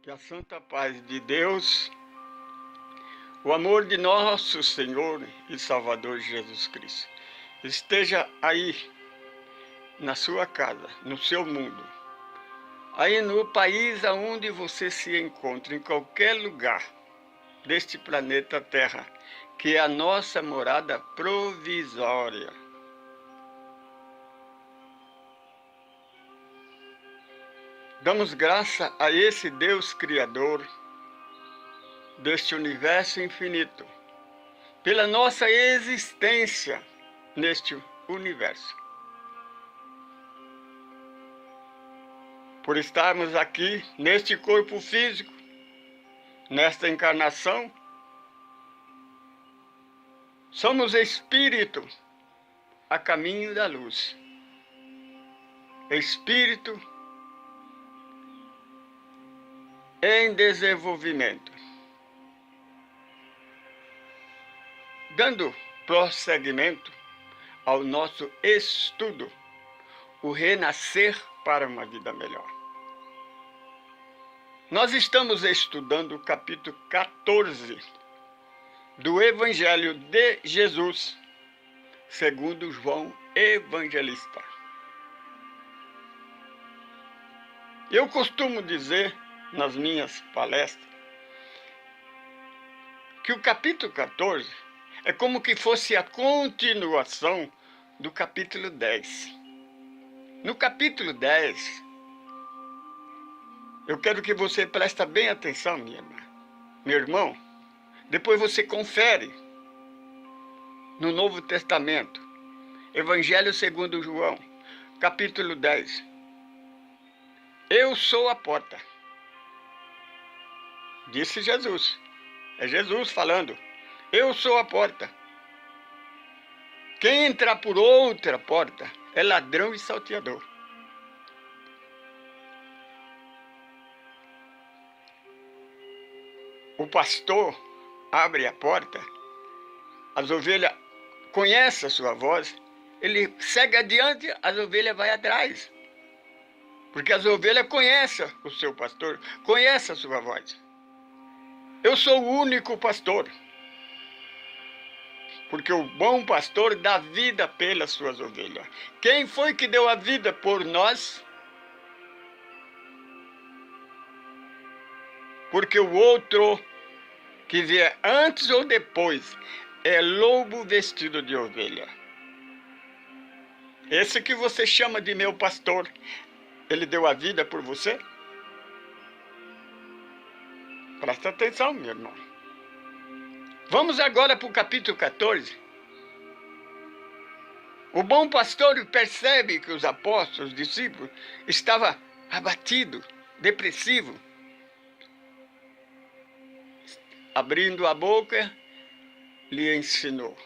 Que a santa paz de Deus, o amor de nosso Senhor e Salvador Jesus Cristo, esteja aí na sua casa, no seu mundo, aí no país aonde você se encontra, em qualquer lugar deste planeta Terra, que é a nossa morada provisória. Damos graça a esse Deus Criador deste universo infinito, pela nossa existência neste universo, por estarmos aqui neste corpo físico, nesta encarnação. Somos espírito a caminho da luz, espírito em desenvolvimento, dando prosseguimento ao nosso estudo, o renascer para uma vida melhor. Nós estamos estudando o capítulo 14 do Evangelho de Jesus, segundo João Evangelista. Eu costumo dizer nas minhas palestras que o capítulo 14 é como que fosse a continuação do capítulo 10. No capítulo 10, eu quero que você preste bem atenção, minha irmã, meu irmão. Depois você confere no Novo Testamento, Evangelho segundo João, capítulo 10. Eu sou a porta, disse Jesus. É Jesus falando. Eu sou a porta. Quem entrar por outra porta é ladrão e salteador. O pastor abre a porta, as ovelhas conhecem a sua voz, ele segue adiante, as ovelhas vão atrás. Porque as ovelhas conhecem o seu pastor, conhecem a sua voz. Eu sou o único pastor, porque o bom pastor dá vida pelas suas ovelhas. Quem foi que deu a vida por nós? Porque o outro que vier antes ou depois é lobo vestido de ovelha. Esse que você chama de meu pastor, ele deu a vida por você? Presta atenção, meu irmão. Vamos agora para o capítulo 14. O bom pastor percebe que os apóstolos, os discípulos, estavam abatidos, depressivos. Abrindo a boca, lhe ensinou.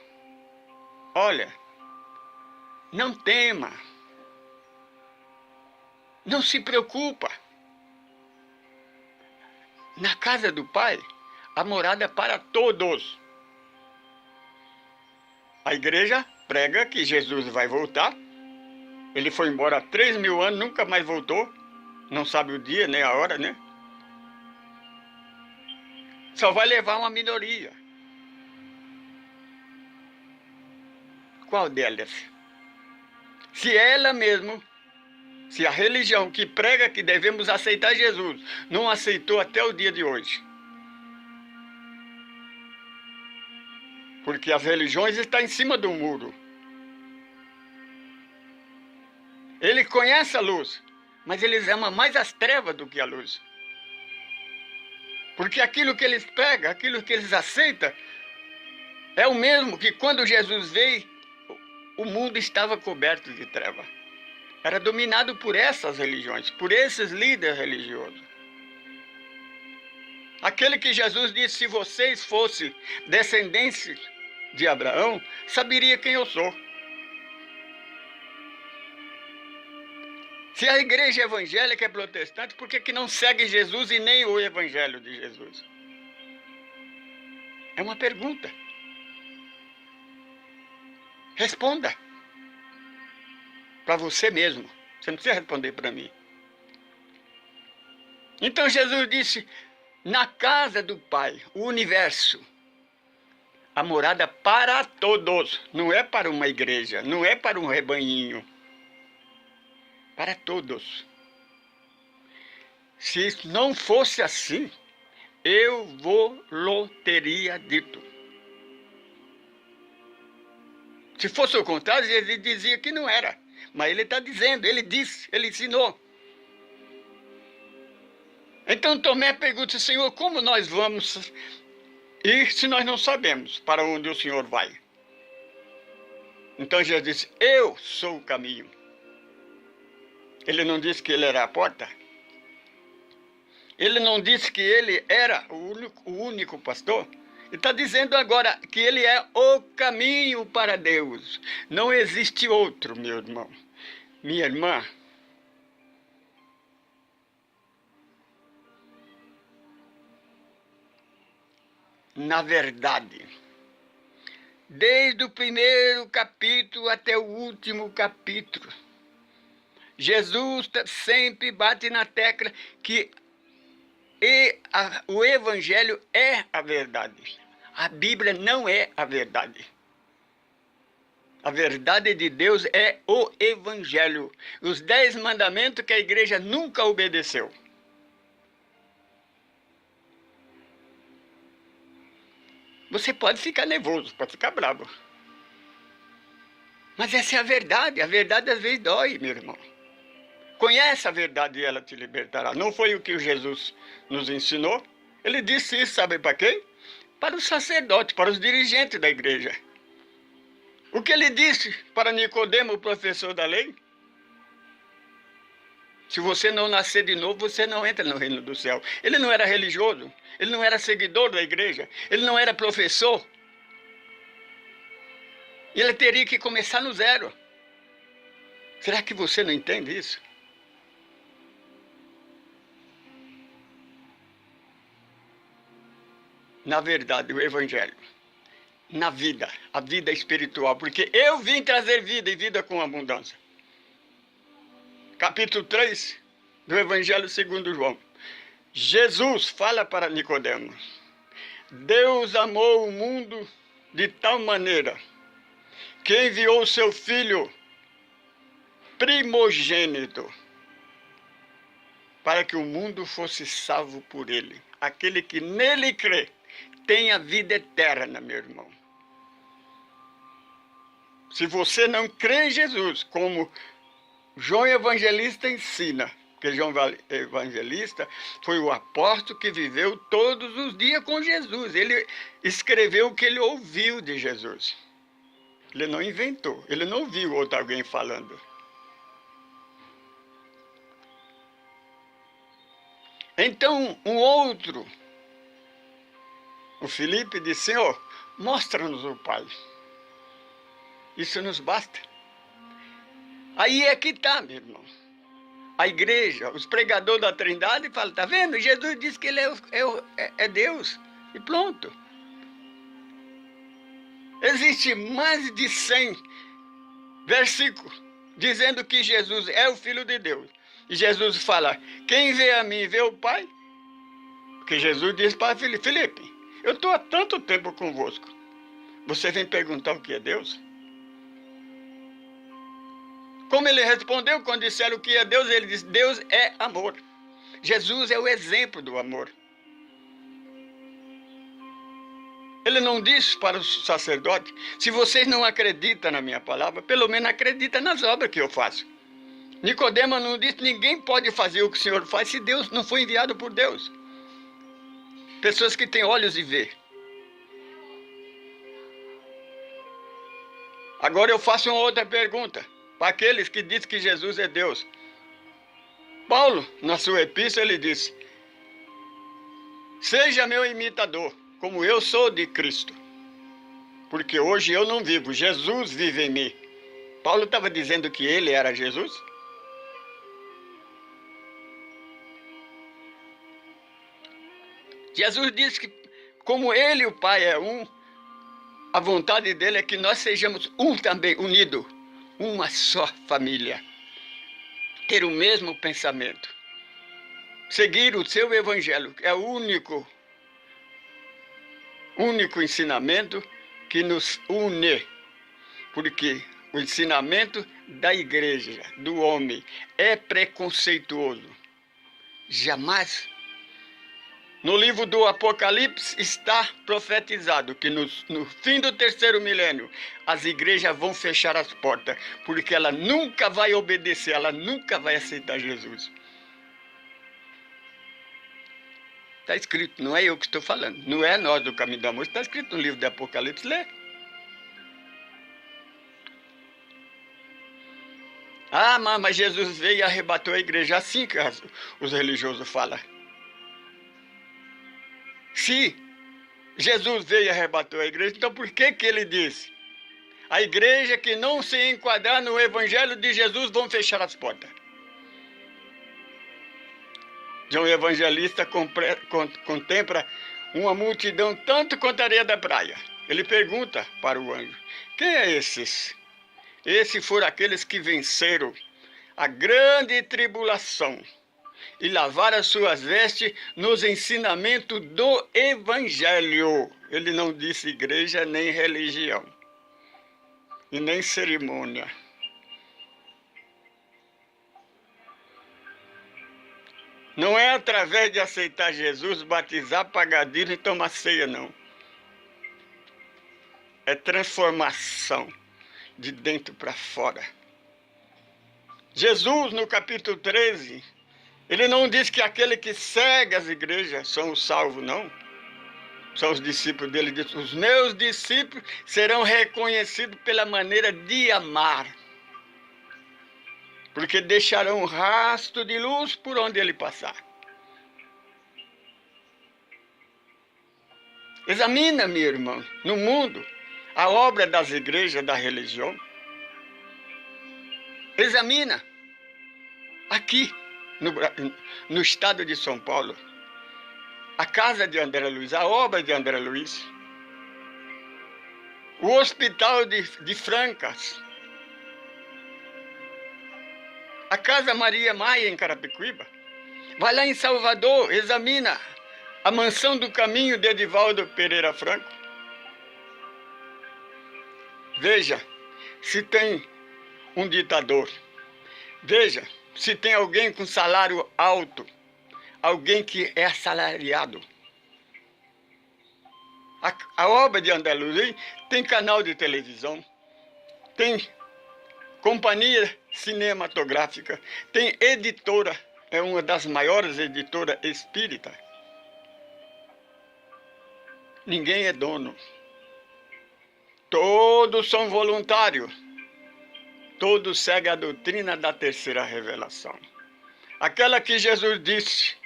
Olha, não tema, não se preocupa. Na casa do Pai, a morada para todos. A igreja prega que Jesus vai voltar. Ele foi embora há 3.000 anos, nunca mais voltou. Não sabe o dia, nem a hora, né? Só vai levar uma minoria. Qual delas? Se ela mesmo, se a religião que prega que devemos aceitar Jesus, não aceitou até o dia de hoje. Porque as religiões estão em cima do muro. Ele conhece a luz, mas eles amam mais as trevas do que a luz. Porque aquilo que eles pregam, aquilo que eles aceitam, é o mesmo que quando Jesus veio, o mundo estava coberto de treva. Era dominado por essas religiões, por esses líderes religiosos. Aquele que Jesus disse, se vocês fossem descendentes de Abraão, saberia quem eu sou. Se a igreja evangélica é protestante, por que não segue Jesus e nem o evangelho de Jesus? É uma pergunta. Responda. Para você mesmo. Você não precisa responder para mim. Então Jesus disse, na casa do Pai, o universo, a morada para todos, não é para uma igreja, não é para um rebanhinho, para todos. Se não fosse assim, eu vou-lo teria dito. Se fosse o contrário, ele dizia que não era. Mas ele está dizendo, ele disse, ele ensinou. Então Tomé pergunta, Senhor, como nós vamos ir se nós não sabemos para onde o Senhor vai? Então Jesus disse, eu sou o caminho. Ele não disse que ele era a porta? Ele não disse que ele era o único pastor? Ele está dizendo agora que ele é o caminho para Deus. Não existe outro, meu irmão. Minha irmã. Na verdade, desde o primeiro capítulo até o último capítulo, Jesus sempre bate na tecla que o Evangelho é a verdade. A Bíblia não é a verdade. A verdade de Deus é o Evangelho. Os 10 mandamentos que a igreja nunca obedeceu. Você pode ficar nervoso, pode ficar bravo. Mas essa é a verdade às vezes dói, meu irmão. Conhece a verdade e ela te libertará. Não foi o que Jesus nos ensinou? Ele disse isso, sabe para quem? Para os sacerdotes, para os dirigentes da igreja. O que ele disse para Nicodemo, o professor da lei? Se você não nascer de novo, você não entra no reino do céu. Ele não era religioso, ele não era seguidor da igreja, ele não era professor. Ele teria que começar no zero. Será que você não entende isso? Na verdade, o Evangelho, na vida, a vida espiritual, porque eu vim trazer vida e vida com abundância. Capítulo 3 do Evangelho segundo João. Jesus fala para Nicodemo, Deus amou o mundo de tal maneira que enviou o seu Filho primogênito para que o mundo fosse salvo por ele. Aquele que nele crê tem a vida eterna, meu irmão. Se você não crê em Jesus, como João Evangelista ensina, porque João Evangelista foi o apóstolo que viveu todos os dias com Jesus. Ele escreveu o que ele ouviu de Jesus. Ele não inventou, ele não viu outro alguém falando. Então, um outro, o Filipe disse, Senhor, mostra-nos o Pai. Isso nos basta. Aí é que está, meu irmão. A igreja, os pregadores da Trindade falam, está vendo? Jesus disse que ele é Deus. E pronto. Existe mais de 100 versículos dizendo que Jesus é o Filho de Deus. E Jesus fala, quem vê a mim vê o Pai. Porque Jesus disse para Filipe, eu estou há tanto tempo convosco. Você vem perguntar o que é Deus? Como ele respondeu quando disseram o que é Deus? Ele disse, Deus é amor. Jesus é o exemplo do amor. Ele não disse para os sacerdotes, se vocês não acreditam na minha palavra, pelo menos acreditam nas obras que eu faço. Nicodemo não disse, ninguém pode fazer o que o Senhor faz se Deus não foi enviado por Deus. Pessoas que têm olhos de ver. Agora eu faço uma outra pergunta, para aqueles que dizem que Jesus é Deus. Paulo, na sua epístola, ele disse, seja meu imitador, como eu sou de Cristo. Porque hoje eu não vivo, Jesus vive em mim. Paulo estava dizendo que ele era Jesus? Jesus disse que como ele e o Pai é um, a vontade dele é que nós sejamos um também, unidos, uma só família. Ter o mesmo pensamento. seguir o seu evangelho. É o único ensinamento que nos une. Porque o ensinamento da igreja, do homem, é preconceituoso. Jamais. No livro do Apocalipse está profetizado que no fim do terceiro milênio as igrejas vão fechar as portas, porque ela nunca vai obedecer, ela nunca vai aceitar Jesus. Está escrito, não é eu que estou falando, não é nós do Caminho do Amor, está escrito no livro do Apocalipse, lê. Ah, mas Jesus veio e arrebatou a igreja, assim que os religiosos falam. Se Jesus veio e arrebatou a igreja, então por que ele disse? A igreja que não se enquadrar no evangelho de Jesus vão fechar as portas. João Evangelista contempla uma multidão tanto quanto a areia da praia. Ele pergunta para o anjo, quem é esses? Esses foram aqueles que venceram a grande tribulação e lavaram as suas vestes nos ensinamentos do Evangelho. Ele não disse igreja, nem religião, e nem cerimônia. Não é através de aceitar Jesus, batizar, pagar dízimo e tomar ceia, não. É transformação de dentro para fora. Jesus, no capítulo 13, ele não diz que aquele que segue as igrejas são os salvos, não. São os discípulos dele. Ele diz, os meus discípulos serão reconhecidos pela maneira de amar. Porque deixarão um rastro de luz por onde ele passar. Examina, meu irmão, no mundo, a obra das igrejas, da religião. Examina aqui no estado de São Paulo, a casa de André Luiz, a obra de André Luiz, o hospital de Francas, a casa Maria Maia em Carapicuíba. Vai lá em Salvador, examina a mansão do caminho de Edivaldo Pereira Franco. Veja se tem um ditador. Veja se tem alguém com salário alto, alguém que é assalariado. A obra de André Luiz tem canal de televisão, tem companhia cinematográfica, tem editora, é uma das maiores editoras espíritas. Ninguém é dono. Todos são voluntários. Todos seguem a doutrina da terceira revelação. Aquela que Jesus disse,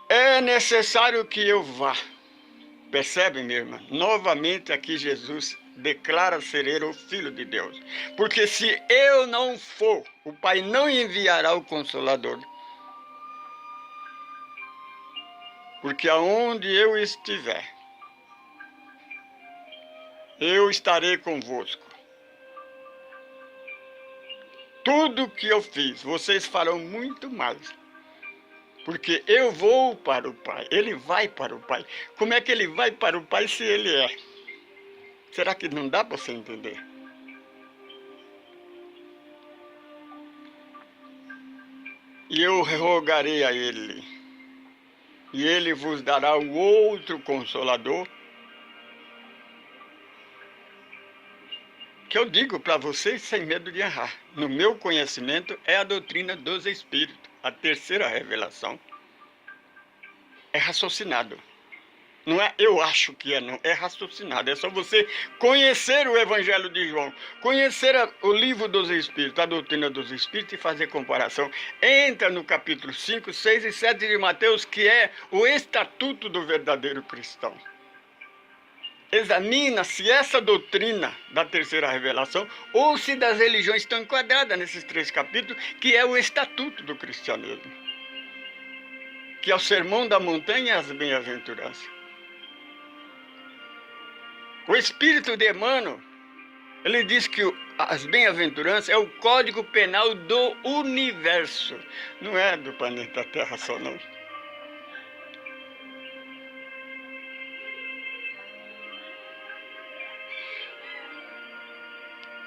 é necessário que eu vá. Percebe, minha irmã? Novamente aqui Jesus declara ser ele o Filho de Deus. Porque se eu não for, o Pai não enviará o Consolador. Porque aonde eu estiver, eu estarei convosco. Tudo que eu fiz, vocês farão muito mais. Porque eu vou para o Pai, ele vai para o Pai. Como é que ele vai para o Pai se ele é? Será que não dá para você entender? E eu rogarei a ele, e ele vos dará o outro Consolador, que eu digo para vocês sem medo de errar. No meu conhecimento é a doutrina dos Espíritos, a terceira revelação. É raciocinado. Não é eu acho que é, não. É raciocinado. É só você conhecer o Evangelho de João, conhecer o livro dos Espíritos, a doutrina dos Espíritos e fazer comparação. Entra no capítulo 5, 6 e 7 de Mateus, que é o estatuto do verdadeiro cristão. Examina se essa doutrina da terceira revelação ou se das religiões estão enquadradas nesses 3 capítulos, que é o estatuto do cristianismo, que é o sermão da montanha e as bem-aventuranças. O espírito de Emmanuel, ele diz que as bem-aventuranças é o Código Penal do universo, não é do planeta Terra só não.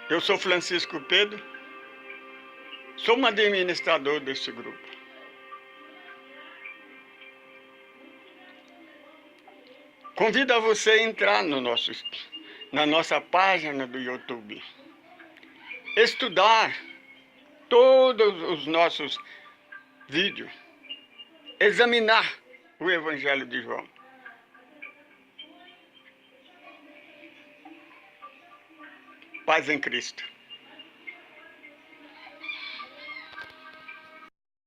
Eu sou Francisco Pedro, sou um administrador desse grupo. Convido a você a entrar na nossa página do YouTube, estudar todos os nossos vídeos, examinar o Evangelho de João. Paz em Cristo.